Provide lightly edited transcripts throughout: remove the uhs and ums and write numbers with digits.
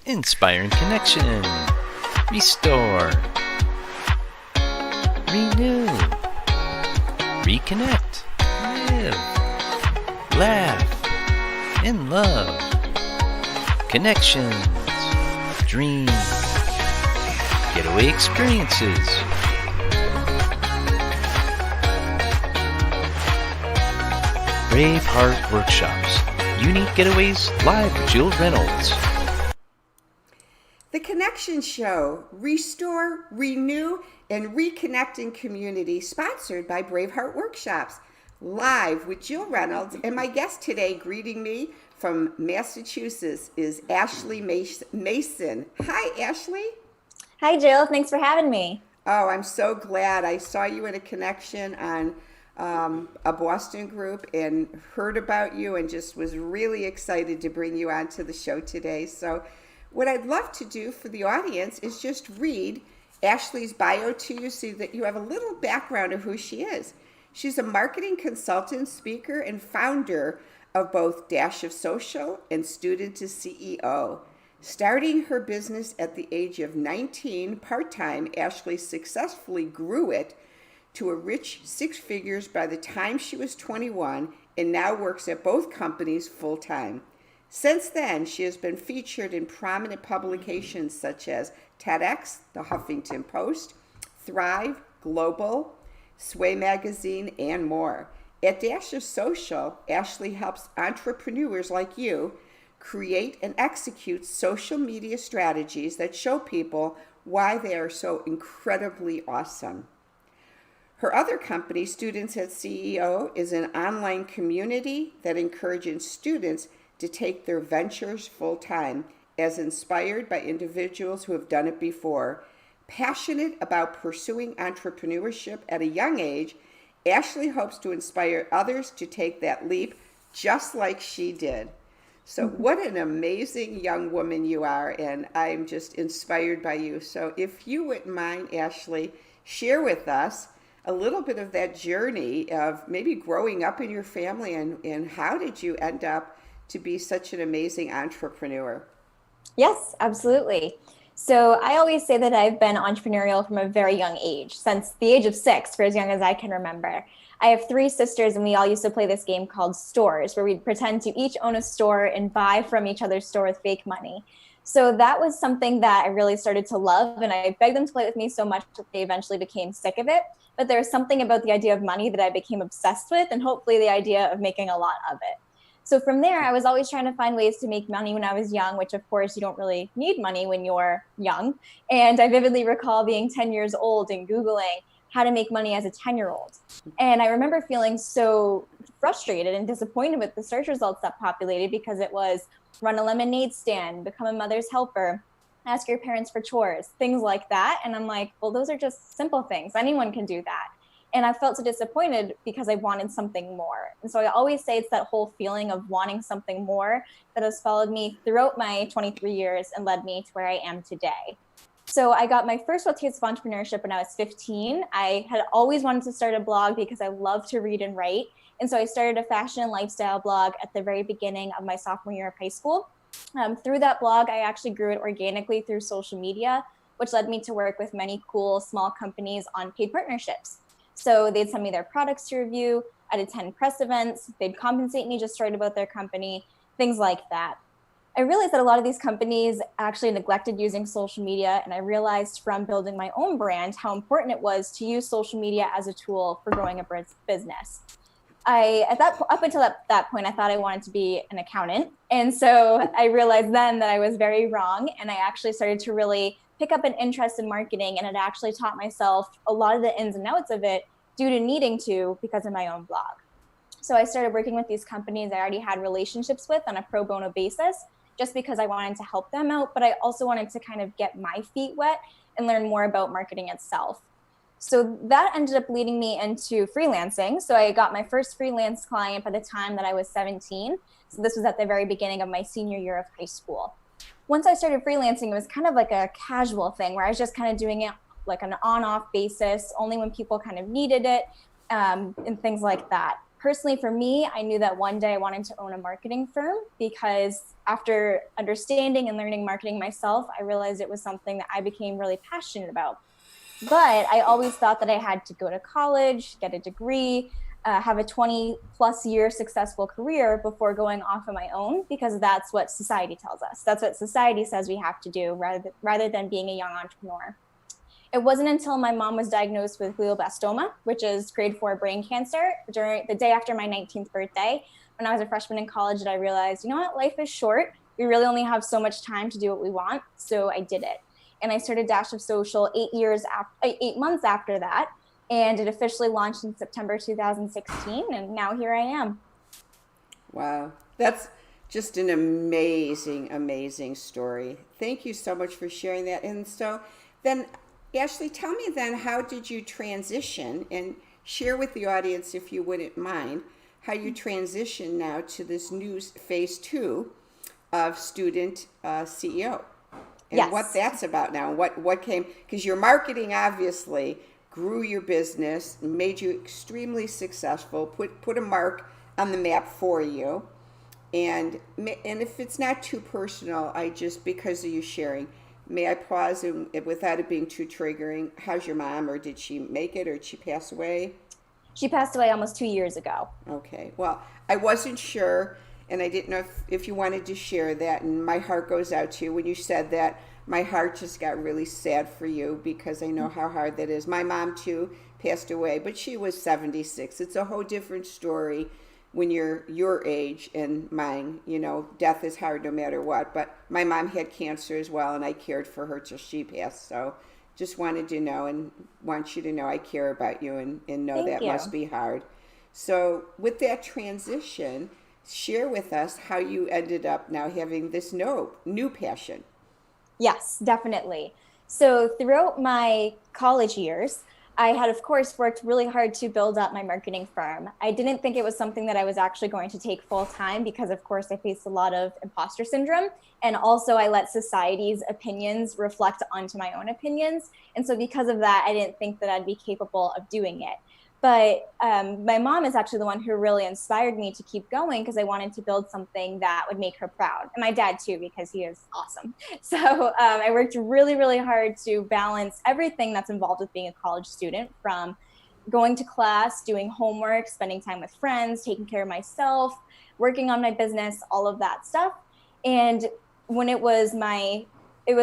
Inspiring connection. Restore. Renew. Reconnect. Live. Laugh. In love. Connections. Dream. Getaway Experiences. Brave Heart Workshops. Unique Getaways live with Jill Reynolds. The Connection Show, Restore, Renew, and Reconnecting Community, sponsored by Braveheart Workshops, live with Jill Reynolds. And my guest today, greeting me from Massachusetts, is Ashley Mason. Hi, Ashley. Hi, Jill. Thanks for having me. Oh, I'm so glad. I saw you in a connection on a Boston group and heard about you and just was really excited to bring you onto the show today. So what I'd love to do for the audience is just read Ashley's bio to you so that you have a little background of who she is. She's a marketing consultant, speaker, and founder of both Dash of Social and Student to CEO. Starting her business at the age of 19 part-time, Ashley successfully grew it to a rich six figures by the time she was 21 and now works at both companies full-time. Since then, she has been featured in prominent publications such as TEDx, The Huffington Post, Thrive, Global, Sway Magazine, and more. At Dash of Social, Ashley helps entrepreneurs like you create and execute social media strategies that show people why they are so incredibly awesome. Her other company, Students at CEO, is an online community that encourages students to take their ventures full-time, as inspired by individuals who have done it before. Passionate about pursuing entrepreneurship at a young age, Ashley hopes to inspire others to take that leap just like she did. So what an amazing young woman you are, and I'm just inspired by you. So if you wouldn't mind, Ashley, share with us a little bit of that journey of maybe growing up in your family and how did you end up to be such an amazing entrepreneur? Yes, absolutely. So I always say that I've been entrepreneurial from a very young age, since the age of 6, for as young as I can remember. I have 3 sisters, and we all used to play this game called Stores, where we'd pretend to each own a store and buy from each other's store with fake money. So that was something that I really started to love, and I begged them to play with me so much that they eventually became sick of it. But there was something about the idea of money that I became obsessed with, and hopefully the idea of making a lot of it. So from there, I was always trying to find ways to make money when I was young, which of course you don't really need money when you're young. And I vividly recall being 10 years old and Googling how to make money as a 10-year-old. And I remember feeling so frustrated and disappointed with the search results that populated, because it was run a lemonade stand, become a mother's helper, ask your parents for chores, things like that. And I'm like, well, those are just simple things. Anyone can do that. And I felt so disappointed because I wanted something more. And so I always say it's that whole feeling of wanting something more that has followed me throughout my 23 years and led me to where I am today. So I got my first real taste of entrepreneurship when I was 15. I had always wanted to start a blog because I love to read and write. And so I started a fashion and lifestyle blog at the very beginning of my sophomore year of high school. Through that blog, I actually grew it organically through social media, which led me to work with many cool small companies on paid partnerships. So they'd send me their products to review, I'd attend press events, they'd compensate me just to write about their company, things like that. I realized that a lot of these companies actually neglected using social media, and I realized from building my own brand how important it was to use social media as a tool for growing a business. Up until that point, I thought I wanted to be an accountant. And so I realized then that I was very wrong, and I actually started to really pick up an interest in marketing, and it actually taught myself a lot of the ins and outs of it due to needing to because of my own blog. So I started working with these companies I already had relationships with on a pro bono basis, just because I wanted to help them out, but I also wanted to kind of get my feet wet and learn more about marketing itself. So that ended up leading me into freelancing. So I got my first freelance client by the time that I was 17. So this was at the very beginning of my senior year of high school. Once I started freelancing, it was kind of like a casual thing where I was just kind of doing it like an on-off basis, only when people kind of needed it, and things like that. personally for me, I knew that one day I wanted to own a marketing firm, because after understanding and learning marketing myself, I realized it was something that I became really passionate about. But I always thought that I had to go to college, get a degree, have a 20 plus year successful career before going off on my own, because that's what society tells us. That's what society says we have to do, rather than being a young entrepreneur. It wasn't until my mom was diagnosed with glioblastoma, which is grade 4 brain cancer, during the day after my 19th birthday, when I was a freshman in college, that I realized, you know what, life is short. We really only have so much time to do what we want. So I did it. And I started Dash of Social 8 months after that. And it officially launched in September 2016. And now here I am. Wow. That's just an amazing, amazing story. Thank you so much for sharing that. And so then, Ashley, tell me then, how did you transition, and share with the audience, if you wouldn't mind, how you transition now to this new phase 2 of student CEO, and Yes. what that's about now, what came, because your marketing obviously grew your business, made you extremely successful, put a mark on the map for you. And if it's not too personal, because of you sharing, may I pause, and without it being too triggering, how's your mom, or did she make it, or did she pass away? She passed away almost 2 years ago. Okay. Well, I wasn't sure, and I didn't know if you wanted to share that, and my heart goes out to you. When you said that, my heart just got really sad for you, because I know how hard that is. My mom, too, passed away, but she was 76. It's a whole different story when you're your age and mine. Death is hard no matter what. But my mom had cancer as well, and I cared for her till she passed. So just wanted to know, and want you to know I care about you, and know Thank that you. must be hard. So with that transition, share with us how you ended up now having this new passion. Yes, definitely. So throughout my college years, I had, of course, worked really hard to build up my marketing firm. I didn't think it was something that I was actually going to take full time, because, of course, I faced a lot of imposter syndrome. And also, I let society's opinions reflect onto my own opinions. And so because of that, I didn't think that I'd be capable of doing it. But my mom is actually the one who really inspired me to keep going, because I wanted to build something that would make her proud. And my dad, too, because he is awesome. So I worked really, really hard to balance everything that's involved with being a college student, from going to class, doing homework, spending time with friends, taking care of myself, working on my business, all of that stuff. And when it was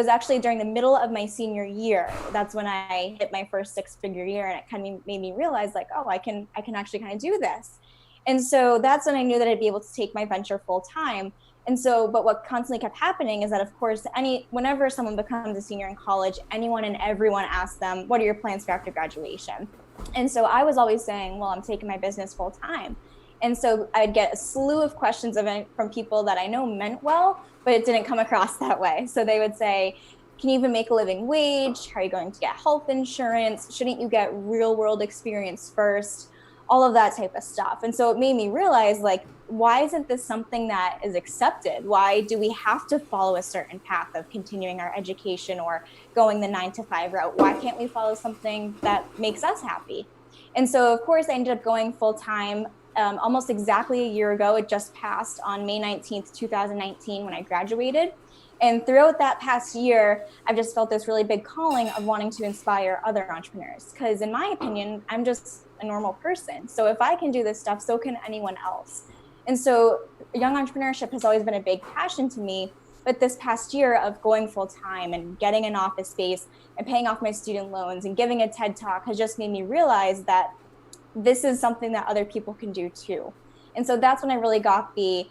actually during the middle of my senior year, that's when I hit my first 6-figure year, and it kind of made me realize, like, oh, I can actually kind of do this. And so that's when I knew that I'd be able to take my venture full time. And so, but what constantly kept happening is that, of course, whenever someone becomes a senior in college, anyone and everyone asks them, what are your plans for after graduation? And so I was always saying, well, I'm taking my business full time. And so I'd get a slew of questions from people that I know meant well, but it didn't come across that way. So they would say, can you even make a living wage? How are you going to get health insurance? Shouldn't you get real world experience first? All of that type of stuff. And so it made me realize, like, why isn't this something that is accepted? Why do we have to follow a certain path of continuing our education or going the 9-to-5 route? Why can't we follow something that makes us happy? And so, of course, I ended up going full time. Almost exactly a year ago. It just passed on May 19th, 2019, when I graduated. And throughout that past year, I've just felt this really big calling of wanting to inspire other entrepreneurs. Because in my opinion, I'm just a normal person. So if I can do this stuff, so can anyone else. And so young entrepreneurship has always been a big passion to me. But this past year of going full time and getting an office space and paying off my student loans and giving a TED Talk has just made me realize that this is something that other people can do too. And so that's when I really got the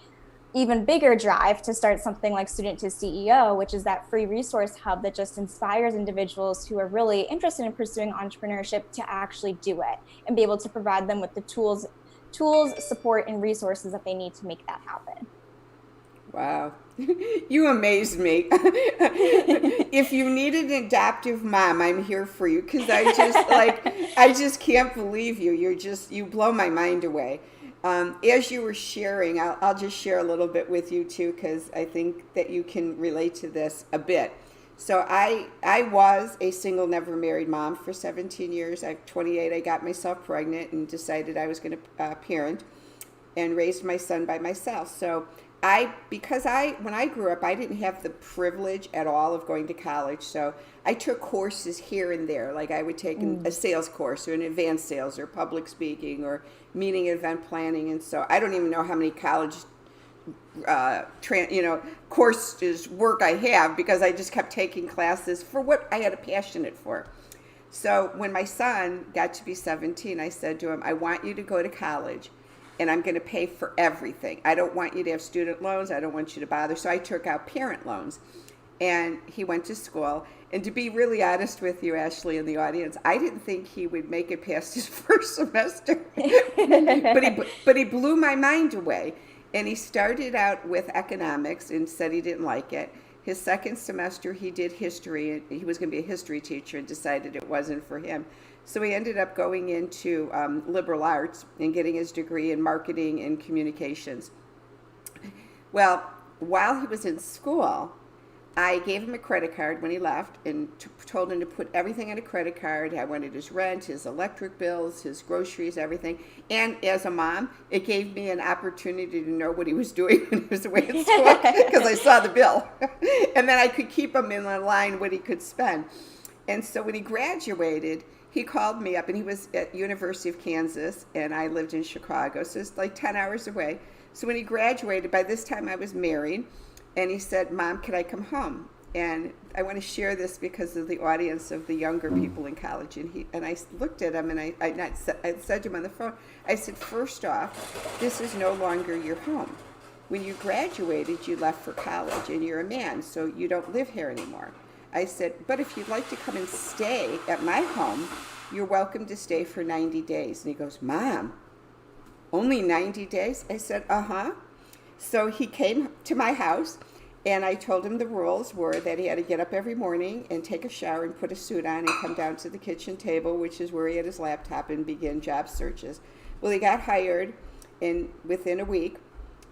even bigger drive to start something like Student to CEO, which is that free resource hub that just inspires individuals who are really interested in pursuing entrepreneurship to actually do it and be able to provide them with the tools, support, and resources that they need to make that happen. Wow. You amaze me. If you need an adoptive mom, I'm here for you, because I just can't believe you. You blow my mind away. As you were sharing, I'll just share a little bit with you too, because I think that you can relate to this a bit. So I was a single, never married mom for 17 years. At 28, I got myself pregnant and decided I was going to parent. and raised my son by myself. So when I grew up, I didn't have the privilege at all of going to college. So I took courses here and there. Like I would take a sales course or an advanced sales or public speaking or meeting and event planning. And so I don't even know how many college courses work I have, because I just kept taking classes for what I had a passionate for. So when my son got to be 17, I said to him, I want you to go to college, and I'm going to pay for everything. I don't want you to have student loans. I don't want you to bother. So I took out parent loans, and he went to school. And to be really honest with you, Ashley, in the audience, I didn't think he would make it past his first semester, but he blew my mind away. And he started out with economics and said he didn't like it. His second semester, he did history, and he was going to be a history teacher, and decided it wasn't for him. So he ended up going into liberal arts and getting his degree in marketing and communications. Well, while he was in school, I gave him a credit card when he left, and told him to put everything on a credit card. I wanted his rent, his electric bills, his groceries, everything. And as a mom, it gave me an opportunity to know what he was doing when he was away at school, because I saw the bill. And then I could keep him in line what he could spend. And so when he graduated, he called me up, and he was at University of Kansas, and I lived in Chicago, so it's like 10 hours away. So when he graduated, by this time I was married, and he said, Mom, can I come home? And I want to share this because of the audience of the younger people in college. And I looked at him, and I said to him on the phone, I said, first off, this is no longer your home. When you graduated, you left for college, and you're a man, so you don't live here anymore. I said, but if you'd like to come and stay at my home, you're welcome to stay for 90 days. And he goes, Mom, only 90 days? I said, uh-huh. So he came to my house, and I told him the rules were that he had to get up every morning and take a shower and put a suit on and come down to the kitchen table, which is where he had his laptop, and begin job searches. Well, he got hired within a week,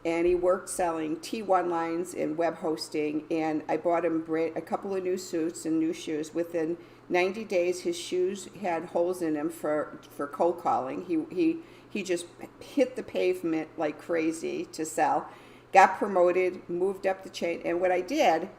and he worked selling T1 lines and web hosting, and I bought him a couple of new suits and new shoes. Within 90 days, his shoes had holes in them for cold calling. He just hit the pavement like crazy to sell, got promoted, moved up the chain. And what I did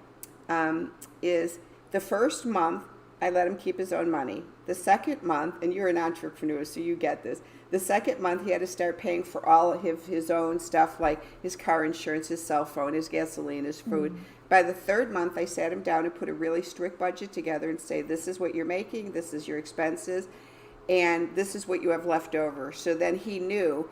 is the first month, I let him keep his own money. The second month, and you're an entrepreneur, so you get this. The second month, he had to start paying for all of his own stuff, like his car insurance, his cell phone, his gasoline, his food. Mm-hmm. By the third month, I sat him down and put a really strict budget together and say, this is what you're making, this is your expenses, and this is what you have left over. So then he knew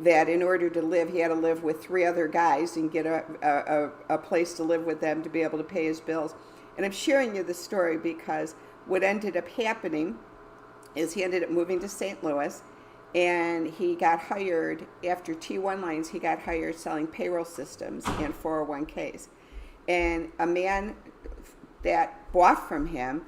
that in order to live, he had to live with 3 other guys and get a place to live with them to be able to pay his bills. And I'm sharing you this story because what ended up happening is he ended up moving to St. Louis, and he got hired, after T1 lines, he got hired selling payroll systems and 401ks. And a man that bought from him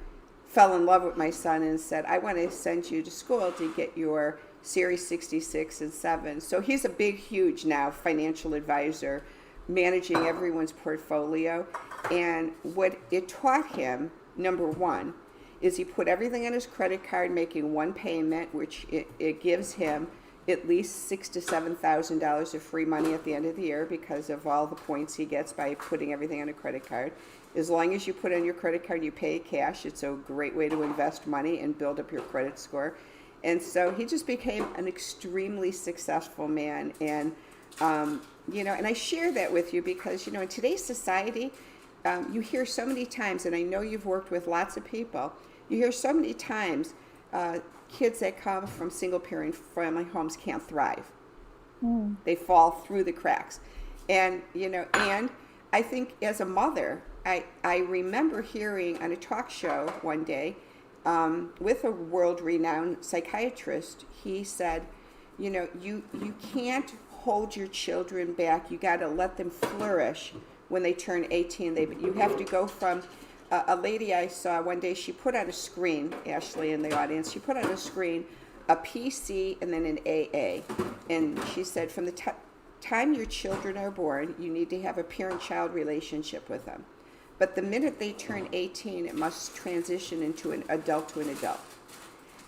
fell in love with my son and said, I want to send you to school to get your Series 66 and 7. So he's a big, huge now financial advisor, managing everyone's portfolio. And what it taught him, number one, is he put everything on his credit card, making one payment, which it gives him at least $6,000 to $7,000 of free money at the end of the year because of all the points he gets by putting everything on a credit card. As long as you put on your credit card, you pay cash. It's a great way to invest money and build up your credit score. And so he just became an extremely successful man. And, and I share that with you because, in today's society, you hear so many times, and I know you've worked with lots of people, you hear so many times kids that come from single-parent family homes can't thrive. They fall through the cracks. And, and I think as a mother, I remember hearing on a talk show one day with a world-renowned psychiatrist, he said, you can't hold your children back. You got to let them flourish when they turn 18. You have to go from a lady I saw one day, she put on a screen, Ashley in the audience, she put on a screen a PC and then an AA. And she said, from the time your children are born, you need to have a parent-child relationship with them. But the minute they turn 18, it must transition into an adult to an adult.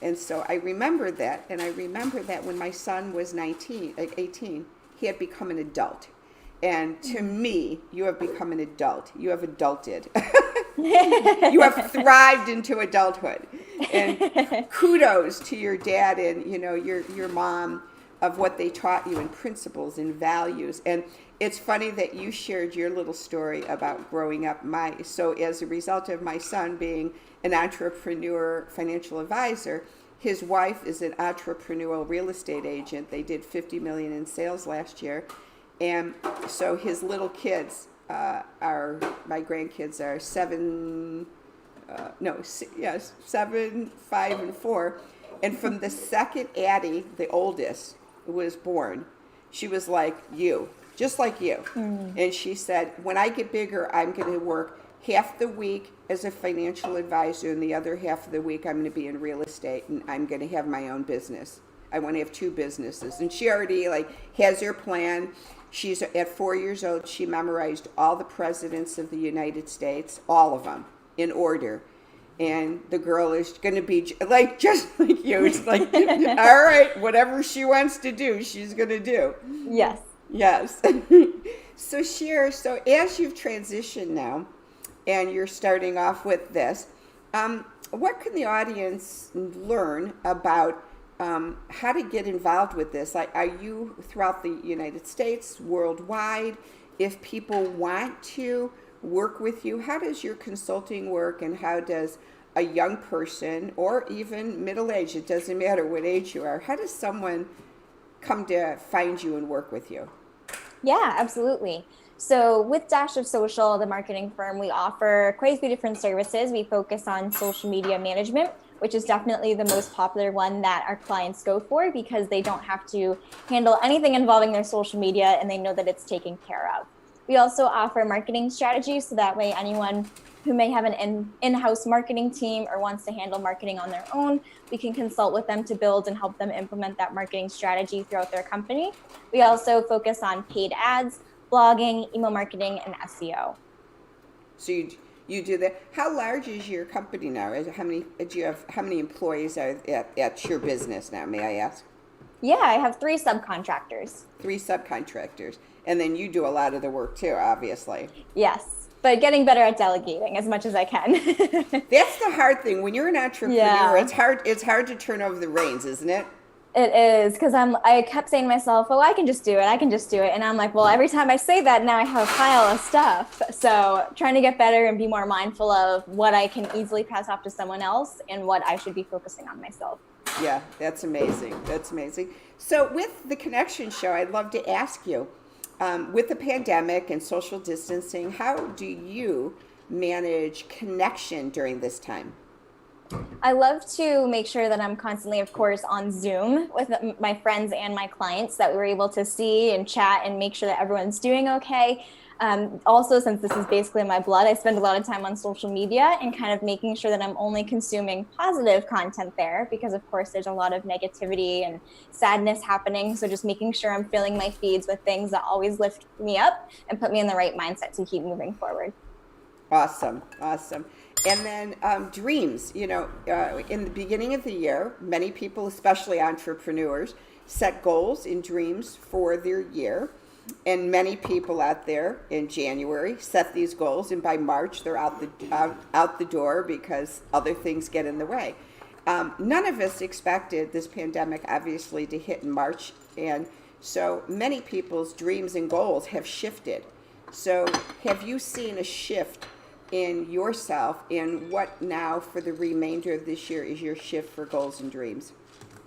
And so I remember that, and I remember that when my son was 18, he had become an adult. And to me, you have become an adult. You have adulted. You have thrived into adulthood. And kudos to your dad and, you know, your mom of what they taught you in principles and values. And it's funny that you shared your little story about growing up. So as a result of my son being an entrepreneur financial advisor, his wife is an entrepreneurial real estate agent. They did 50 million in sales last year. And so his little kids my grandkids are 7, 5, and 4. And from the second Addie, the oldest, was born, she was like you, just like you. And she said, when I get bigger, I'm going to work half the week as a financial advisor, and the other half of the week I'm going to be in real estate, and I'm going to have my own business. I want to have 2 businesses. And she already has her plan. She's at 4 years old. She memorized all the presidents of the United States, all of them, in order. And the girl is going to be just like you. It's like, all right, whatever she wants to do, she's going to do. Yes. Yes. So Cher, so as you've transitioned now, and you're starting off with this, what can the audience learn about how to get involved with this? Like, are you throughout the United States, worldwide? If people want to work with you, how does your consulting work, and how does a young person, or even middle-aged, it doesn't matter what age you are, how does someone come to find you and work with you? Yeah, absolutely. So with Dash of Social, the marketing firm, we offer quite a few different services. We focus on social media management, which is definitely the most popular one that our clients go for, because they don't have to handle anything involving their social media and they know that it's taken care of. We also offer marketing strategies, so that way anyone who may have an in-house marketing team or wants to handle marketing on their own, we can consult with them to build and help them implement that marketing strategy throughout their company. We also focus on paid ads, blogging, email marketing, and SEO. So you do that. How large is your company now? How many employees are at your business now, may I ask? Yeah, I have 3 subcontractors. 3 subcontractors. And then you do a lot of the work too, obviously. Yes, but getting better at delegating as much as I can. That's the hard thing. When you're an entrepreneur, Yeah. it's hard to turn over the reins, isn't it? It is, because I kept saying to myself, oh, I can just do it. And I'm like, well, every time I say that, now I have a pile of stuff. So trying to get better and be more mindful of what I can easily pass off to someone else and what I should be focusing on myself. Yeah, that's amazing. That's amazing. So with the Connection Show, I'd love to ask you, with the pandemic and social distancing, how do you manage connection during this time? I love to make sure that I'm constantly, of course, on Zoom with my friends and my clients, that we're able to see and chat and make sure that everyone's doing okay. Also, since this is basically my blood, I spend a lot of time on social media and kind of making sure that I'm only consuming positive content there, because of course there's a lot of negativity and sadness happening. So just making sure I'm filling my feeds with things that always lift me up and put me in the right mindset to keep moving forward. Awesome. And then dreams, in the beginning of the year, many people, especially entrepreneurs, set goals and dreams for their year. And many people out there in January set these goals, and by March they're out the door because other things get in the way. None of us expected this pandemic, obviously, to hit in March, and so many people's dreams and goals have shifted. So have you seen a shift in yourself, and what now for the remainder of this year is your shift for goals and dreams?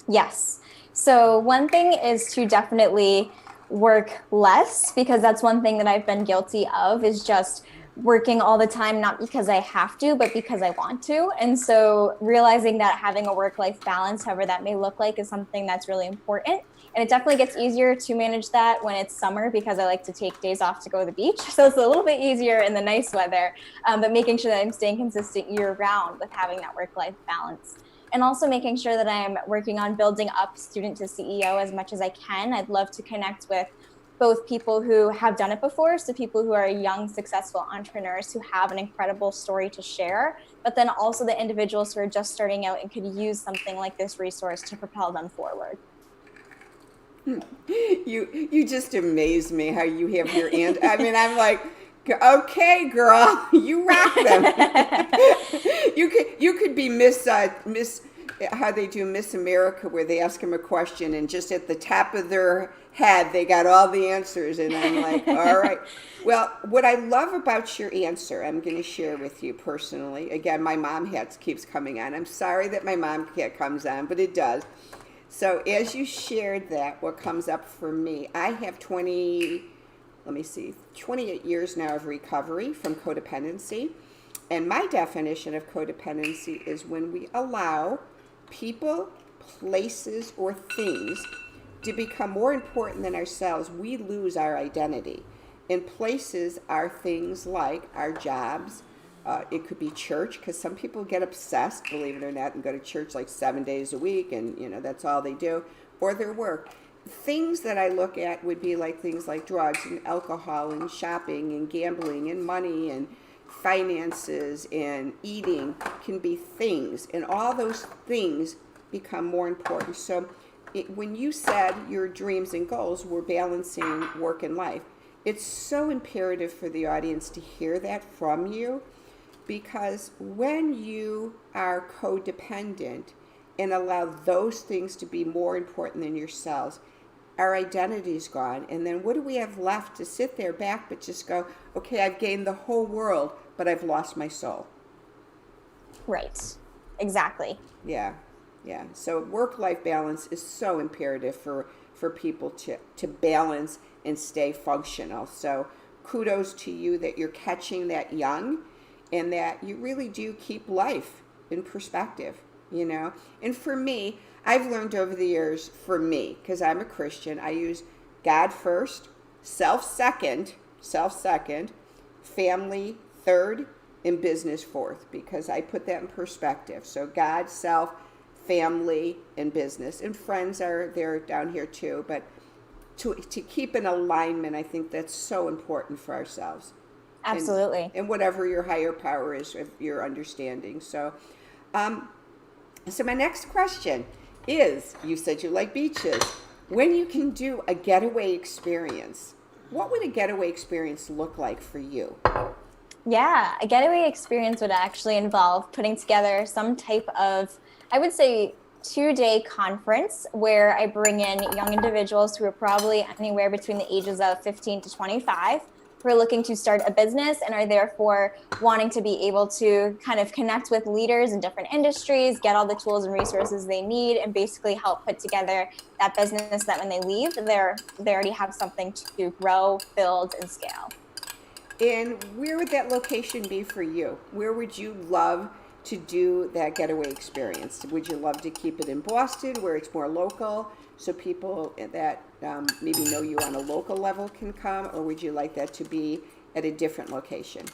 Yes. So one thing is to definitely work less, because that's one thing that I've been guilty of, is just working all the time, not because I have to, but because I want to. And so realizing that having a work-life balance, however that may look like, is something that's really important. And it definitely gets easier to manage that when it's summer, because I like to take days off to go to the beach. So it's a little bit easier in the nice weather, but making sure that I'm staying consistent year round with having that work-life balance. And also making sure that I'm working on building up student to CEO as much as I can. I'd love to connect with both people who have done it before, so people who are young, successful entrepreneurs who have an incredible story to share, but then also the individuals who are just starting out and could use something like this resource to propel them forward. You just amaze me how you have your aunt. I mean, I'm like, okay, girl, you rock them. you could be Miss how they do Miss America, where they ask them a question and just at the top of their head they got all the answers, and I'm like, all right. Well, what I love about your answer, I'm going to share with you personally. Again, my mom hat keeps coming on. I'm sorry that my mom hat comes on, but it does. So as you shared that, what comes up for me, I have 28 years now of recovery from codependency. And my definition of codependency is when we allow people, places, or things to become more important than ourselves, we lose our identity. And places are things like our jobs. It could be church, because some people get obsessed, believe it or not, and go to church like 7 days a week, and that's all they do, or their work. Things that I look at would be like things like drugs and alcohol and shopping and gambling and money and finances and eating can be things, and all those things become more important. So when you said your dreams and goals were balancing work and life, it's so imperative for the audience to hear that from you, because when you are codependent and allow those things to be more important than yourselves, our identity's gone. And then what do we have left to sit there back but just go, okay, I've gained the whole world, but I've lost my soul. Right. Exactly. Yeah. So work-life balance is so imperative for people to balance and stay functional. So kudos to you that you're catching that young, and that you really do keep life in perspective, And for me, I've learned over the years, for me, because I'm a Christian, I use God first, self second, family third, and business fourth, because I put that in perspective. So God, self, family, and business. And friends are there down here too, but to keep an alignment, I think that's so important for ourselves. Absolutely. And whatever your higher power is, if your understanding. So my next question is, you said you like beaches. When you can do a getaway experience, what would a getaway experience look like for you? Yeah, a getaway experience would actually involve putting together some type of, I would say, 2-day conference where I bring in young individuals who are probably anywhere between the ages of 15 to 25, who are looking to start a business and are therefore wanting to be able to kind of connect with leaders in different industries, get all the tools and resources they need, and basically help put together that business that when they leave, they already have something to grow, build, and scale. And where would that location be for you? Where would you love to do that getaway experience? Would you love to keep it in Boston, where it's more local, so people that maybe know you on a local level can come, or would you like that to be at a different location?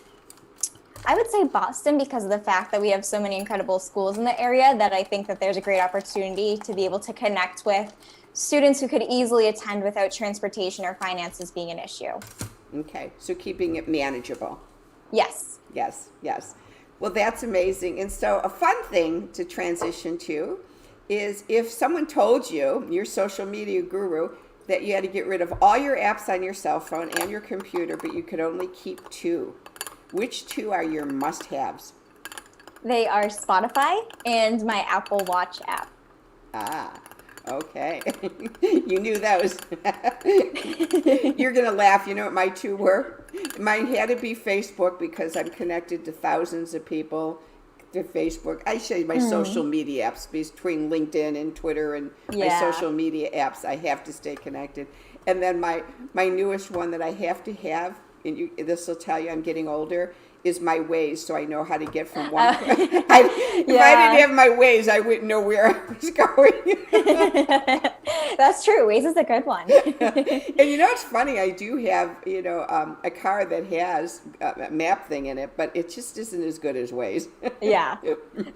I would say Boston, because of the fact that we have so many incredible schools in the area, that I think that there's a great opportunity to be able to connect with students who could easily attend without transportation or finances being an issue. Okay, so keeping it manageable. Yes. Well, that's amazing. And so a fun thing to transition to is if someone told you, your social media guru, that you had to get rid of all your apps on your cell phone and your computer, but you could only keep 2. Which 2 are your must-haves? They are Spotify and my Apple Watch app. Okay. You knew those. You're going to laugh. You know what my 2 were? Mine had to be Facebook, because I'm connected to thousands of people to Facebook. I say my social media apps, between LinkedIn and Twitter and my social media apps, I have to stay connected. And then my newest one that I have to have, and this will tell you I'm getting older, is my Waze, so I know how to get from one. If I didn't have my Waze, I wouldn't know where I was going. That's true. Waze is a good one. And it's funny. I do have a car that has a map thing in it, but it just isn't as good as Waze. Yeah,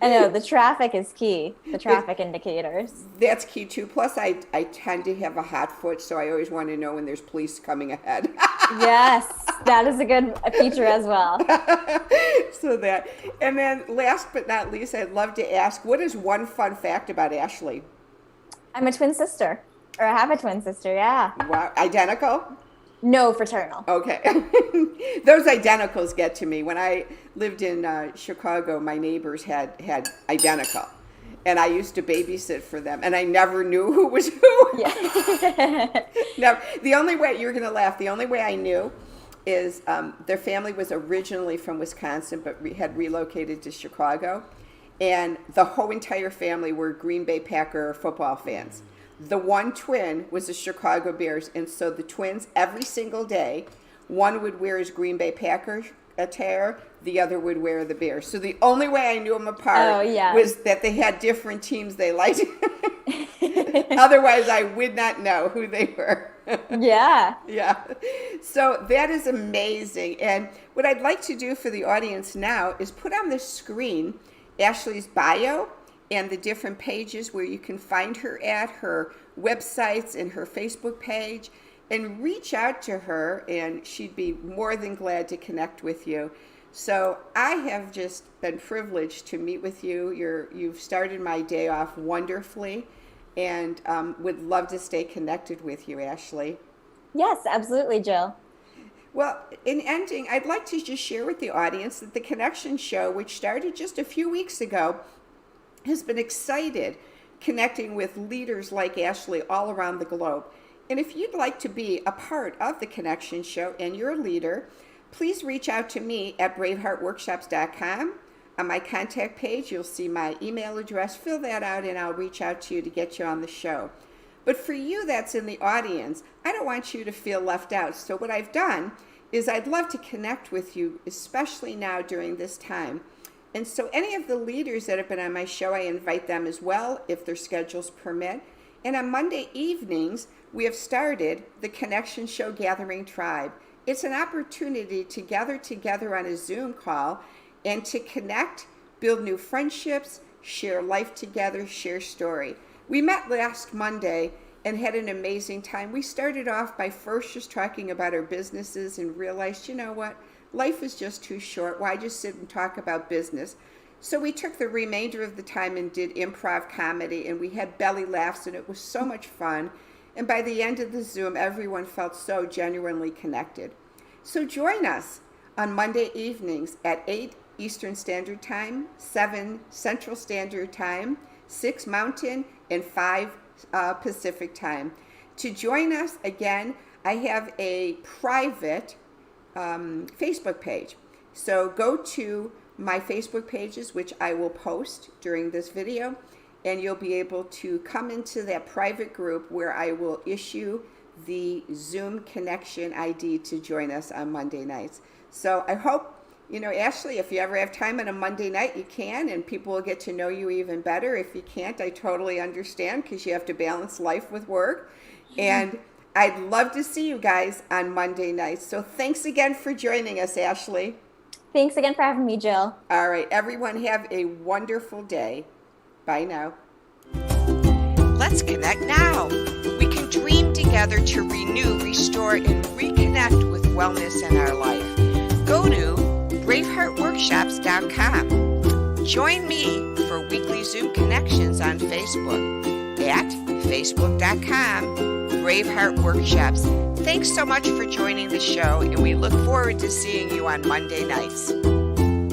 I know. The traffic is key. The traffic indicators. That's key too. Plus, I tend to have a hot foot, so I always want to know when there's police coming ahead. Yes, that is a good feature as well. So that, and then last but not least, I'd love to ask, what is one fun fact about Ashley? I'm a twin sister. Or I have a twin sister, yeah. Wow, identical? No, fraternal. Okay. Those identicals get to me. When I lived in Chicago, my neighbors had identical. And I used to babysit for them. And I never knew who was who. Yeah. No, the only way, you're going to laugh, the only way I knew is their family was originally from Wisconsin, but had relocated to Chicago. And the whole entire family were Green Bay Packer football fans. The one twin was the Chicago Bears, and so the twins, every single day, one would wear his Green Bay Packer attire, the other would wear the Bears. So the only way I knew them apart was that they had different teams they liked. Otherwise, I would not know who they were. Yeah. Yeah. So that is amazing. And what I'd like to do for the audience now is put on the screen Ashley's bio and the different pages where you can find her at, her websites and her Facebook page, and reach out to her, and she'd be more than glad to connect with you. So I have just been privileged to meet with you. You've started my day off wonderfully, and would love to stay connected with you, Ashley. Yes, absolutely, Jill. Well, in ending, I'd like to just share with the audience that the Connection Show, which started just a few weeks ago, has been excited connecting with leaders like Ashley all around the globe. And if you'd like to be a part of the Connection Show and you're a leader, please reach out to me at braveheartworkshops.com. On my contact page, you'll see my email address. Fill that out and I'll reach out to you to get you on the show. But for you that's in the audience, I don't want you to feel left out. So what I've done is I'd love to connect with you, especially now during this time. And so any of the leaders that have been on my show, I invite them as well if their schedules permit. And on Monday evenings, we have started the Connection Show Gathering Tribe. It's an opportunity to gather together on a Zoom call and to connect, build new friendships, share life together, share story. We met last Monday and had an amazing time. We started off by first just talking about our businesses and realized, you know what? Life is just too short. Why just sit and talk about business? So we took the remainder of the time and did improv comedy, and we had belly laughs, and it was so much fun. And by the end of the Zoom, everyone felt so genuinely connected. So join us on Monday evenings at 8 Eastern Standard Time, 7 Central Standard Time, 6 Mountain, and 5 Pacific Time. To join us, again, I have a private Facebook page. So go to my Facebook pages, which I will post during this video, and you'll be able to come into that private group where I will issue the Zoom connection ID to join us on Monday nights. So I hope, Ashley, if you ever have time on a Monday night, you can, and people will get to know you even better. If you can't, I totally understand because you have to balance life with work. And I'd love to see you guys on Monday nights. So thanks again for joining us, Ashley. Thanks again for having me, Jill. All right, everyone have a wonderful day. Bye now. Let's connect now. We can dream together to renew, restore, and reconnect with wellness in our life. Go to braveheartworkshops.com. Join me for weekly Zoom connections on Facebook at facebook.com. Braveheart Workshops. Thanks so much for joining the show, and we look forward to seeing you on Monday nights.